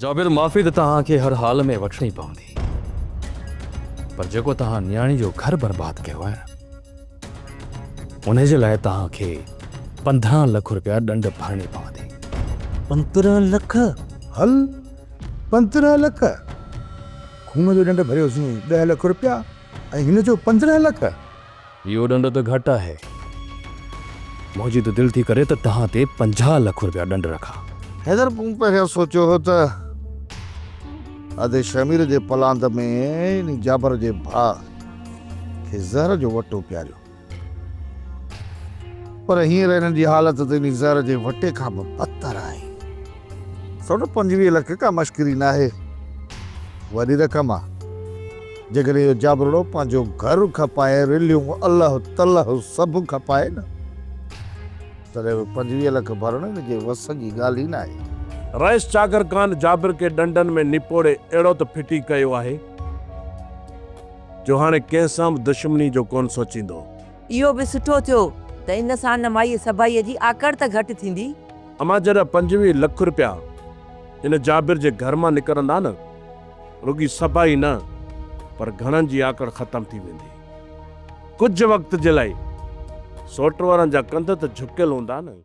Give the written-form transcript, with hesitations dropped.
जाबिर माफ़ी तो तव्हांखे हर हाल में वठणी पवंदी, पर जेको तव्हां न्याणी जो घर बर्बाद कयो आहे उन जे लाइ तव्हांखे 15 लाख रुपया ॾंड भरणी पवंदी। 15 लख? हल 15 लख खून जो ॾंड भरियोसीं 10 लाख रुपया ऐं हिन जो 15 लख। इहो ॾंड त घटि आहे। मुंहिंजी त दिलि थी करे त तव्हां ते 50 लाख रुपया ॾंड रखां। हैदर मूं पहिरियों सोचियो हो त अदे शमीर जे पलांद में इन जाबर जे भाउ खे ज़हर जो वटो पियारियो, पर हींअर हिननि जी हालत त इन ज़हर जे वटे खां बि बदतर आहे। 25 लख का मश्किरी न आहे, वॾी रक़म आहे। जेकॾहिं इहो जाबरो पंहिंजो घर खपाए, रिलियूं अलाह तलाह सभु खपाए न, तॾहिं 25 लख भरणु हिन जे वस जी ॻाल्हि ई न आहे। रईस चागर ख़ान जाबिर के डंडन में निपोड़े अहिड़ो त फिटी कयो आहे जो हाणे कंहिं सां बि दुश्मनी जो कोन सोचींदो। इहो बि सुठो थियो त इन सां न माई सभाईअ जी आकड़ त घटि थींदी। अमां जॾहिं 25 लाख रुपया इन जाबिर जे घर मां निकिरंदा न, रुगी सभाई न पर घणनि जी आकड़ ख़तम थी वेंदी। कुझु वक़्त जे लाइ सोट वारनि जा कंध त झुकियल हूंदा न।